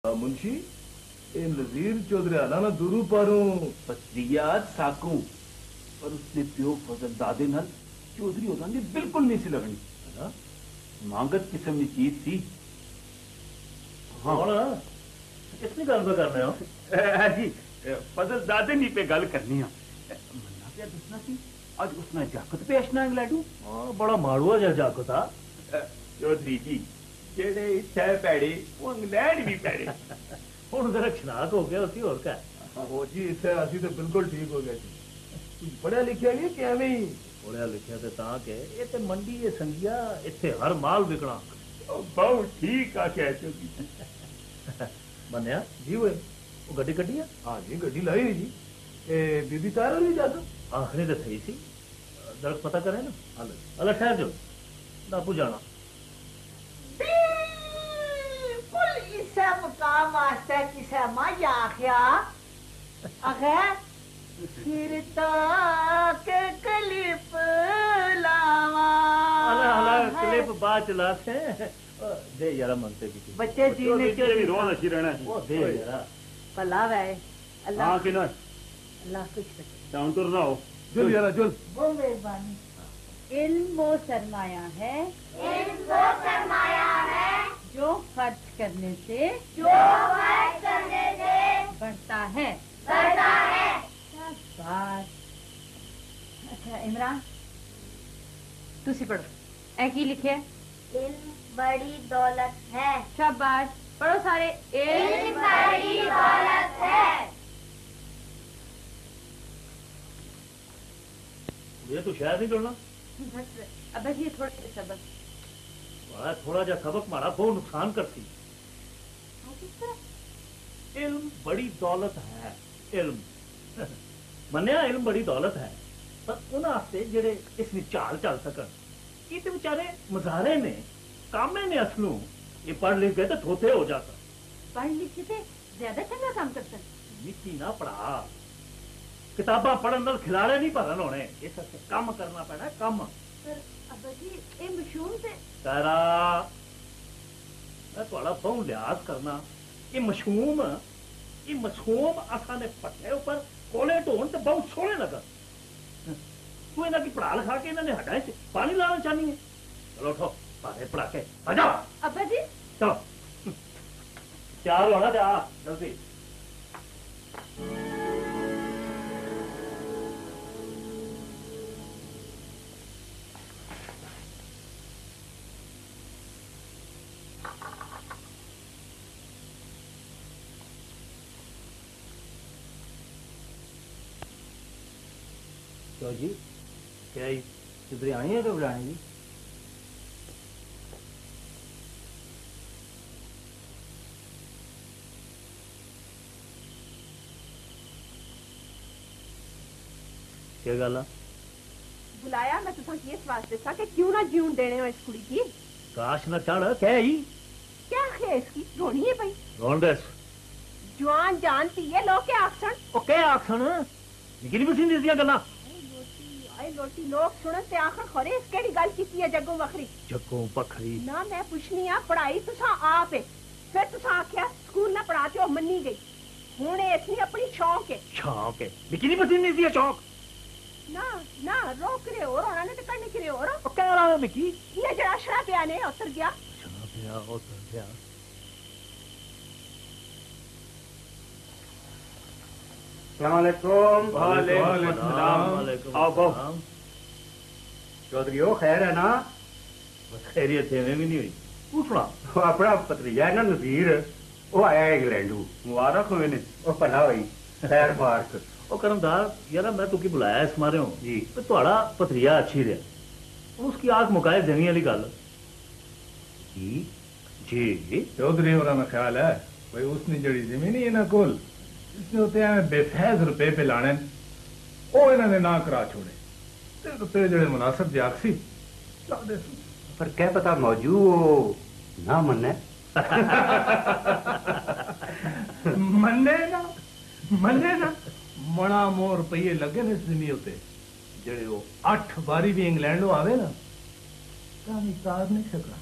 मुंशी ये नजीर चौधरी आला ना दूरू पारू पत्रियात साकू पर उसने प्यो फजलजादे नाल चौधरी होता ने बिल्कुल नहीं सी लगनी है मांगत किस्म की चीज थी। हाँ कितनी गल पे करने हो जी फजलजादे नहीं पे गल करनी है मन्ना पे दसना सी आज उसने जाकत पे अशना इंग्लैंडू। हाँ बड़ा माड़ुआ जा जाको था चौधरी जी जेड़े इत्थे पैड़े वो इंग्लैंड भी पैड़े हुण जरा शनाक हो गया उसी और क्या हो जी इत्थे असी तो बिल्कुल ठीक हो गया जी। कुछ पढ़िया लिखिया नहीं कि एवं ही पढ़िया लिखिया ते तां के ये ते मंडी ये संगिया इत्थे हर माल विकना बहुत ठीक आ कह चुकी मन्या जी वो गड्डी कड्डी है। हाँ जी गड्डी लाई हुई जी बीबी तार वाली जाकर आखिरी तो सही सी दरक पता करे ना अल्लाह ठहर जो बापू जाना बिल्कुल इसे मुकाम वास्ते किसे मां आख्या अगर फिर के क्लिप लावा क्लिप बात चला से दे यारा मनते की बच्चे जीने के भी रोज अच्छी रहना वो दे यारा भला है अल्लाह हाँ कि ना अल्लाह कुछ डाउन तो ना हो चल यारा चल वो मेहरबानी इल्म वो सरमाया है जो खर्च करने से बढ़ता है शाबाश। अच्छा इमरान तुसी पढ़ो ऐ की लिखे इल्म बड़ी दौलत है। शाबाश पढ़ो सारे इल्म बड़ी दौलत है। ये तो शायद नहीं करना अब बस ये थोड़ा सबक थोड़ा जा सबक मारा वो नुकसान करती। इल्म बड़ी दौलत है इल्म मन्या इल्म बड़ी दौलत है पर उन्होंने जेड़े इसमें चाल चल सकन ये तो बेचारे मजारे ने कामे ने असलू ये पढ़ लिख गए तो थोथे हो जाता पढ़ लिखे थे ज्यादा चंगा काम कर सकते मिट्टी ना पढ़ा किताबा पढ़न नाल खिलाड़े नहीं भरन होने इस कम करना पैना कम पर अब्बा जी ये मशहूर से तारा मैं थोड़ा बहुत लिहाज करना ये मशहूम असा ने पट्टे ऊपर कोले ढोन तो बहुत सोहने लगा तू इन्हें की पढ़ा लिखा के इन्होंने हटाए से पानी लाना चाहनी है। चलो उठो पारे पढ़ा के आ जाओ अब्बा जी चलो तैयार होना जा जल्दी तो जी क्या ही किधर आई है तो बुलाने जी क्या गल आ बुलाया मैं तुसा इस वास्ते था कि क्यों ना जीवन देने हो इस कुड़ी की। काश न चढ़ क्या ही क्या है इसकी रोनी है भाई रोन दस जवान जानती है लोग क्या आखसन ओ क्या आखन निकली भी सी दिया गल्ला लोटी लोग सुनन ते आखर खरे इस केड़ी गल कीती है जग्गों बखरी जग्गों बखरी ना मैं पुछनी आ पढ़ाई तुसा आप है फिर तुसा आख्या स्कूल ना पढ़ाते हो मन्नी गई हुण इसनी अपनी शौक है निकली भी नहीं दिया चौक ना ना रोक रहे हो रोना ने तो करने के लिए हो रो ओ क्या रहा मिकी ये जरा शरा पे आने उतर गया चौधरी हो खैर है ना खैरियत है भी नहीं हुई पूछना वो अपना भतरीजा है ना नजीर वो आया इंग्लैंडू मुबारक हुए ने वो भला हुई खैर मुबारक ओ करमदार यार मैं तुकी बुलाया इस मारे हूं जी तो थोड़ा भतरीजा अच्छी रहा उसकी आंख मुकाए देनी वाली गल जी जी चौधरी होना में ख्याल है भाई उसने जड़ी जमीन ही ना कोल इसने होते हैं बेफैज रुपए पे लाने ओ इन्होंने ना करा छोड़े ते रुपए जड़े मुनासिब जागसी पर क्या पता मौजू ना मन्ने मन्ने ना मना मोर रुपये लगे ने इस जमीन उते जड़े वो 8 बारी भी इंग्लैंड आवे ना तार नहीं सकना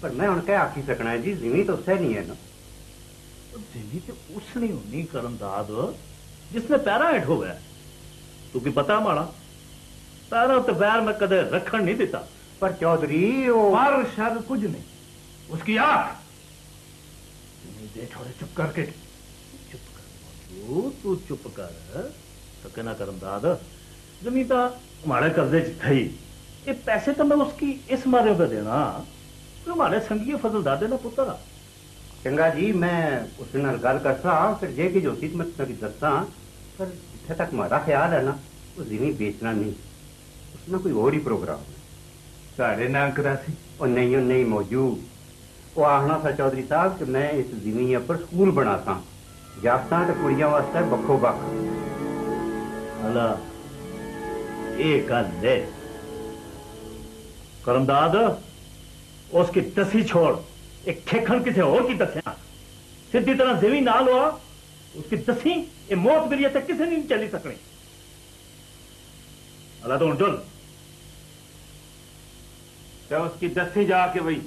पर मैं उनके आखी सकना है जी जिमी तो सह नहीं है ना जिंदगी तो उसने होनी करमदाद जिसने पैरा हेठ हो गया। तू की पता माड़ा पैरों तो पैर मैं कदे रखन नहीं देता। पर चौधरी वो पर शर कुछ नहीं, उसकी आंख। दे छोड़े, चुप करके। चुप कर तू चुप कर। तो कहना करमदाद जमीन तो हमारे कर्जे च थी, ये पैसे तो मैं उसकी इस मारे पे देना तो हमारे संगी फजलदादे ना पुत्र आ। चंगा जी, मैं उसके नाल गल करता फिर जे की जोती मैं तुझे दसा। पर जिथे तक हमारा ख्याल है ना, वो जमीन बेचना नहीं, उसमें कोई और ही प्रोग्राम है। साढ़े ना करा सी। और नहीं मौजूद वो आखना था चौधरी साहब कि मैं इस जमीन पर स्कूल बनाता, जागतां ते कुड़ियां वास्ते बक्खो बख। अला ये गल है करमदाद, उसकी दसी छोड़, एक खेखन किसी और की दसिया सीधी तरह जमीन ना लो उसकी दसी ये मौत मिली तो किसी नहीं चली सकनी। अला तो चल तो उसकी दसी जाके भाई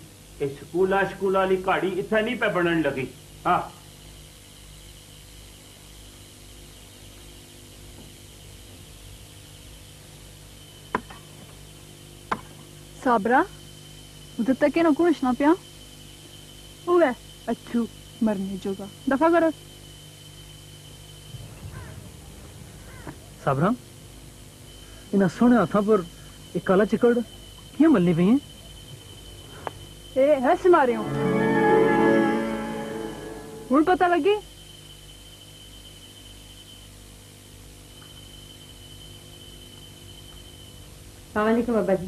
स्कूला वाली गाड़ी इतना नहीं पे बनने लगी। हाँ साबरा उधर तक ना घुसना पिया हुआ अच्छू मरने जोगा दफा करो। साबरा इन सोने हाथा पर एक काला चिकड़ क्या मलनी पई है? ए हंस मारे हूं पता लगी। सलामकुम बाबा जी।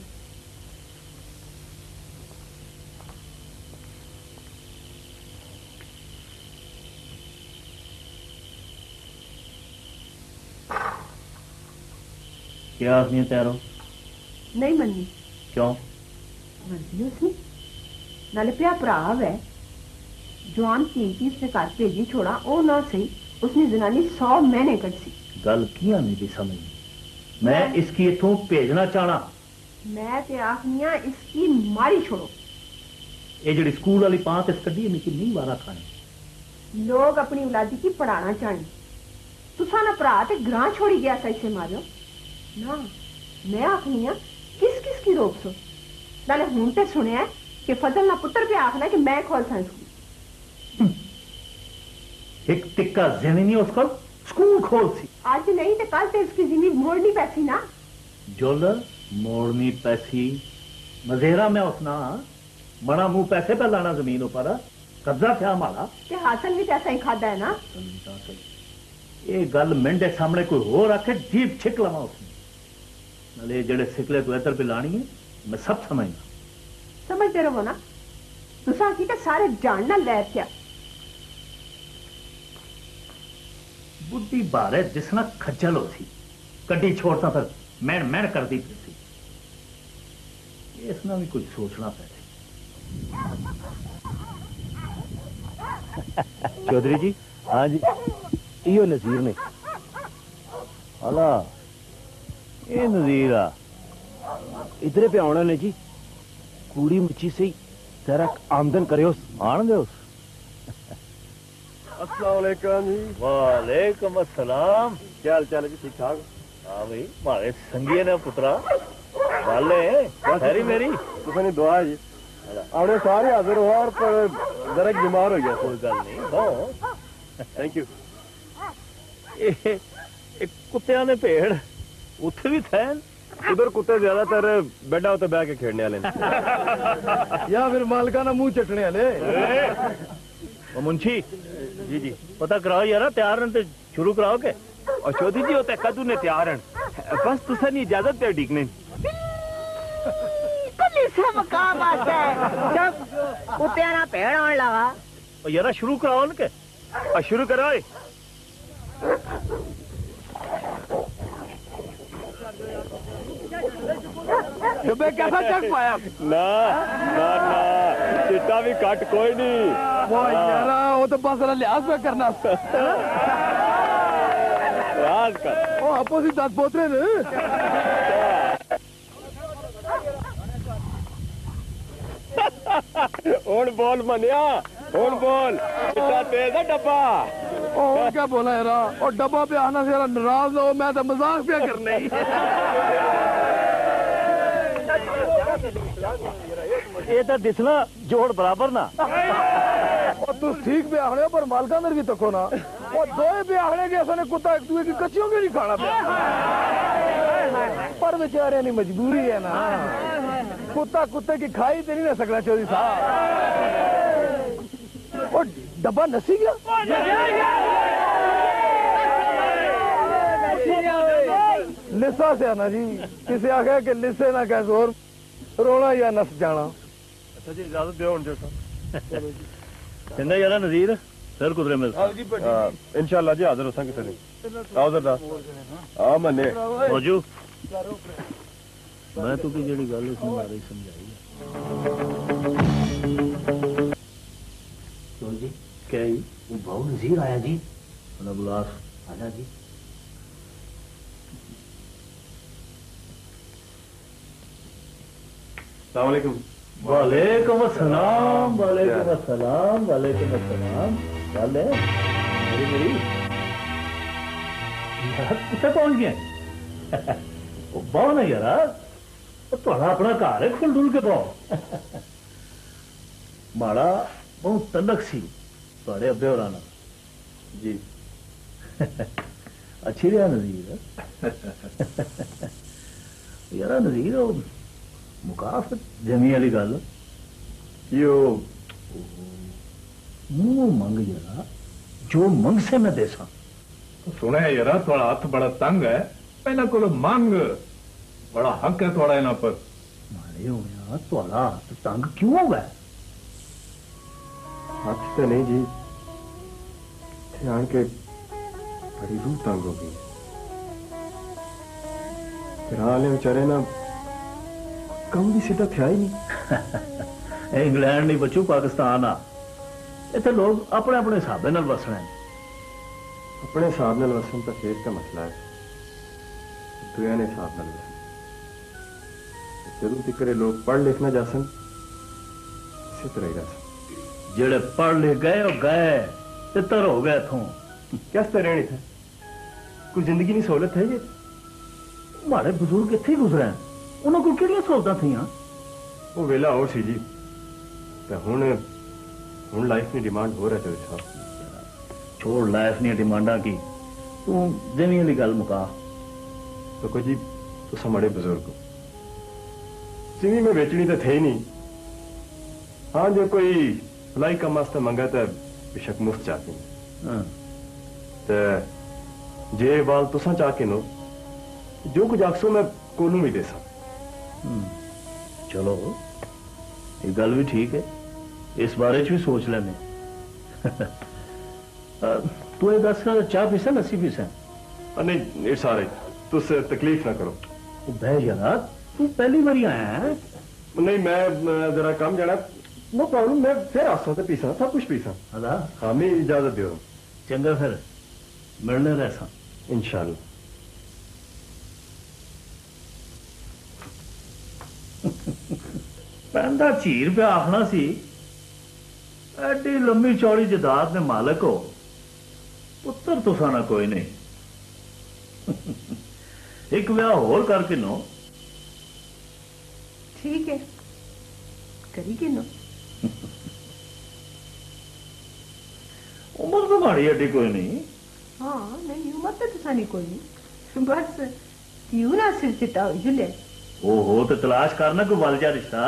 क्या आखनी तैयार हो? नहीं मननी। क्यों? मर्जी उसने नाले प्या भरा है जवान कीमती उसने घर भेजी छोड़ा ओ ना सही उसने जनानी 100 महीने कट सी। गल किया नहीं भी समझ मैं इसकी इथों भेजना चाहना। मैं ते आखनिया इसकी मारी छोड़ो। ये जड़ी स्कूल वाली पांच इस कड्डी मिकी नहीं मारा खाने। लोग अपनी औलादी की पढ़ाना चाहनी, तुसा ना भरा ते ग्रां छोड़ी गया सा इसे मारियो ना। मैं आखनिया किस किस की रोक सो। नाले हूं ते सुनिया कि फजल ना पुत्र पे आखना कि मैं खोल सा स्कूल। एक टिक्का जिनी नहीं उसको स्कूल खोल सी। आज नहीं तो कल तो इसकी जिम्मी मोड़नी पैसी ना। जोल मोड़नी पैसी मजेरा में उसना बड़ा मुंह पैसे पे लाना जमीन ऊपर कब्जा क्या हमारा कि हासिल भी पैसा ही खाता है ना। ये गल मेंढे सामने कोई हो रखे जीप छिक लवा उसने नाले जड़े सिकले तो इधर पे लानी है मैं सब समझना। समझते रहो ना तुसा की सारे जानना लै क्या बुद्धि बारे जिसना खज्जल हो सी कड्डी छोड़ता फिर मैन मैन कर दी फिर इसना भी कुछ सोचना पड़े। चौधरी जी। हाँ जी इो नजीर ने। अला ये नजीर आ इधरे पे आना ने जी कूड़ी मुची से तेरा आमदन करे आन दे। अस्सलाम वालेकुम जी। वालेकुम अस्सलाम। क्या हाल चाल है जी? ठीक ठाक। हाँ भाई हमारे संगी ने पुत्रा वाले खैरी मेरी तुमने दुआ है जी आपने सारे हाजिर हो और पर जरा बीमार हो गया। कोई गल नहीं बहुत थैंक यू। कुत्तिया ने पेड़ उथे भी थे उधर कुत्ते ज्यादातर बेडा उत्ते बह के खेड़ने वाले या फिर मालका ना मुंह चटने वाले। मुंशी जी जी पता कराओ यार तैयार न शुरू कराओ के। और चौधरी जी होता कदू ने तैयार हैं बस तुसा नहीं इजाजत दे डिगने मकाम आता है जब कुत्तिया ना पेड़ आने लगा और यार शुरू कराओ न के। और शुरू करो तुम्हें कैसा चक पाया? ना ना ना चिट्टा भी कट कोई नहीं वो यार वो तो बस लिहाज में करना लिहाज कर वो अपोजिट दस पोतरे ने हूं बोल मनिया बोल बोल कितना तेज है डब्बा। और क्या बोला यार, और डब्बा पे आना से नाराज हो, मैं तो मजाक पे करने ही। ये तो दिसना जोड़ बराबर ना। और तू ठीक पे आखने पर मालका मेरे भी तको ना, और दो पे आखने के ऐसा कुत्ता एक दूसरे की कच्चियों के नहीं खाना पे। पर बेचारे नहीं मजबूरी है ना, कुत्ता कुत्ते की खाई तो नहीं ना सकना चौधरी साहब। और डब्बा नसी गया। लिसा से आना जी, किसे आखे कि लिसे ना कैसे और रोना या नस जाना। अच्छा जी इजाजत दो चंगा यार नजीर सर कुदरे मिल इंशाल्लाह जी हाजिर हो किसी दिन आओ जरा आ मने मौजू मैं तो की जेड़ी गल इसने मारी समझाई कौन जी क्या ही वो भाऊ नजीर आया जी बुलास आजा जी अस्सलाम वालेकुम। वालेकुम अस्सलाम वालेकुम अस्सलाम वालेकुम अस्सलाम। चल मेरी कितने पहुंच गए बहु ना यार थोड़ा अपना घर है खुल डुल के बहु माड़ा बहुत तलक सी थोड़े अब्बे होर आना जी अच्छी रहा नजीर यार नजीर मुकाफ जमी वाली गल यो मुंह मंग जरा जो मंग से मैं देसा सुने यार थोड़ा हाथ बड़ा तंग है पहला को मंग बड़ा हक है थोड़ा इना पर मारे होया थोड़ा हाथ तंग क्यों हो गया हाथ तो नहीं जी ध्यान के बड़ी रूह तंग हो गई फिर हाल बेचारे ना कम भी सीधा थे ही नहीं इंग्लैंड नहीं बच्चू पाकिस्तान आ इतने लोग अपने अपने हिसाबे नाल वसना है अपने हिसाब नाल वसन तो फिर का मसला है दुनिया ने हिसाब नाल वसन जरूर तिकरे लोग पढ़ लिखना जासन इसी तरह ही जासन जेड़े पढ़ लिख गए और गए तितर हो गए इथों क्या रहनी थे कोई जिंदगी नहीं सहूलत है ये हमारे बुजुर्ग इत्थे गुजरे हैं उन्होंने को किहड़ियां सहूलतां थीआं वो वेला और सी जी तो हुण लाइफ में डिमांड हो रहा है साहब छोड़ लाइफ नहीं डिमांडा की तू जमी वाली गल मुका तो कोई जी तुसा बड़े बुजुर्ग हो जिमी में बेचनी तो थे ही नहीं हाँ जो कोई भलाई कम वास्ते मंगा तो बेशक मुफ्त चाहती हाँ। तो जे बाल तुसा चाह के नो जो कुछ आखसो मैं कोनू भी दे सा चलो ये गल भी ठीक है इस बारे च भी सोच लेने तू ये दस चाह पीसा लस्सी पीसा नहीं ये सारे तुस तकलीफ ना करो बह यार तू पहली बारी आया है नहीं मैं जरा काम जाना नो प्रॉब्लम मैं फिर आसा तो पीसा सब कुछ पीसा अला हाँ मैं इजाजत दो चंगा फिर मिलने रहसा इंशाल्लाह पैंदा चीर पे आखना सी एडी लंबी चौड़ी जदाद ने मालक हो पुत्र तुसा ना कोई नहीं एक ब्याह होर करके नो ठीक है करी के नो उम्र तो माड़ी एडी कोई नहीं हाँ नहीं उम्र तो तुसानी कोई नहीं बस क्यों ना सिर चिट्टा हो जुले ओहो तो तलाश करना कोई वालजा रिश्ता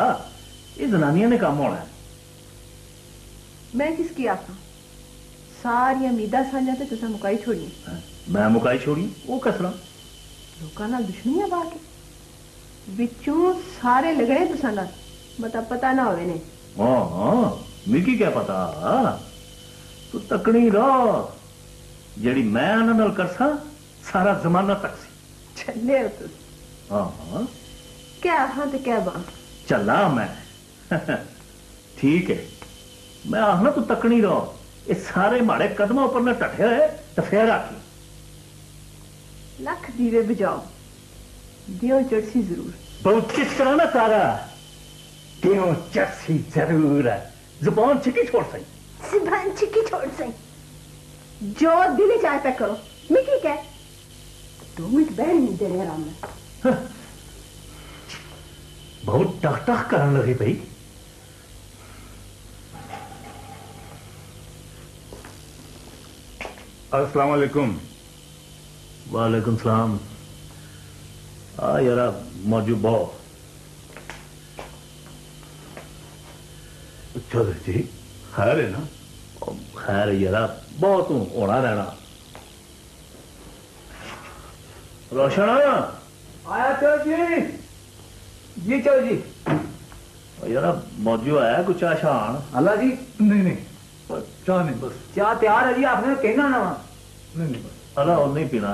ये जनानियां ने काम होना है मैं किसकी आखा सारी उम्मीदा साझा तो तुसा मुकाई छोड़ी मैं मुकाई छोड़ी वो कसरा लोकां नाल दुश्मनियां पा के विचों सारे लगने तुसा नाल बता पता ना होवे ने हाँ मिकी क्या पता तू तकनी रह जेड़ी मैं उन्हां नाल करसा सारा जमाना तक सी चले हो तुस हाँ क्या हाँ तो क्या बा चला मैं ठीक है मैं आखना तू तकनी रहो ये सारे माड़े कदमों पर न टठे है तो फिर आखी लख दीवे बुझाओ दियो चढ़सी जरूर बहुत किस तरह ना तारा दियो चढ़सी जरूर है जुबान छिकी छोड़ सही सिद्धांत चिक्की छोड़ सही जो दिली चाय पे करो मिकी क्या 2 मिनट बैठ नहीं दे रहे आराम में बहुत टक टक करने लगी भाई। अस्सलाम वालेकुम। वालेकुम सलाम। आ यारा मौजूद बहुत चलो जी खैर है ना? खैर यारा बहुत होना रहना। रोशन आया चलो जी। जी चलो जी। यारा मौजूद है कुछ आशान। अल्लाह जी नहीं नहीं चाह नहीं बस चाह तैयार है जी आपने कहना ना नहीं बस अला और नहीं पीना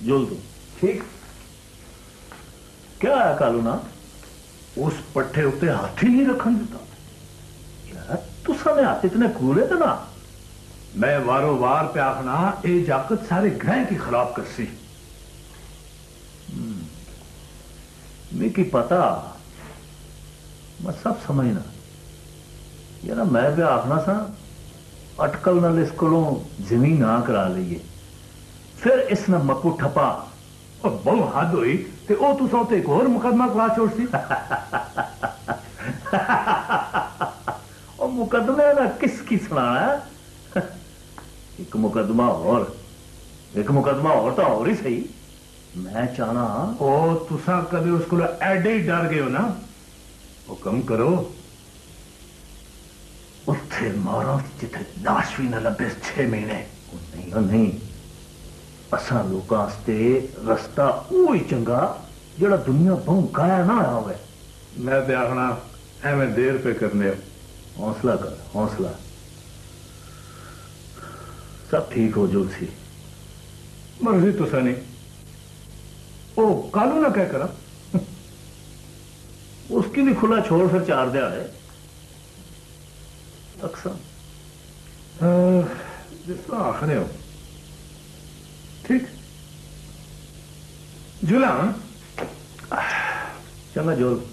जुल तू ठीक। क्या है कालू ना उस पट्ठे उत्ते हाथ ही नहीं रखन दिता यार तुसा ने हाथ इतने कूले थे ना। मैं वारो वार पे आखना ये जाकत सारे ग्रह की खराब करसी। मिकी पता मैं सब समझना यार मैं भी आखना सा अटकल नाल इस कोलों जमीन ना करा लीए फिर इस न मकू ठपा और बहु हद हुई ते ओ तुसा उत्ते एक और मुकदमा करा छोड़सी। और मुकदमे ना किसकी सुनाना है? एक मुकदमा और तो और ही सही। मैं चाहना ओ तुसा कभी उसको एडे ही डर गए हो ना। हुक्म करो उत्थे मारो जिथे लाश भी न लभे 6 महीने। नहीं असा लोकां आस्ते रस्ता वो ही चंगा जेड़ा दुनिया बहु गाया ना आया होवे। मैं ते आखना एवं देर पे करने हो। हौसला कर हौसला सब ठीक हो जो सी। मर्जी तुसा नहीं ओ कालू ना क्या करा उसकी भी खुला छोड़ फिर 4 दिहाड़े अक्सर जिस आखने हो ठीक जुला चंगा जोल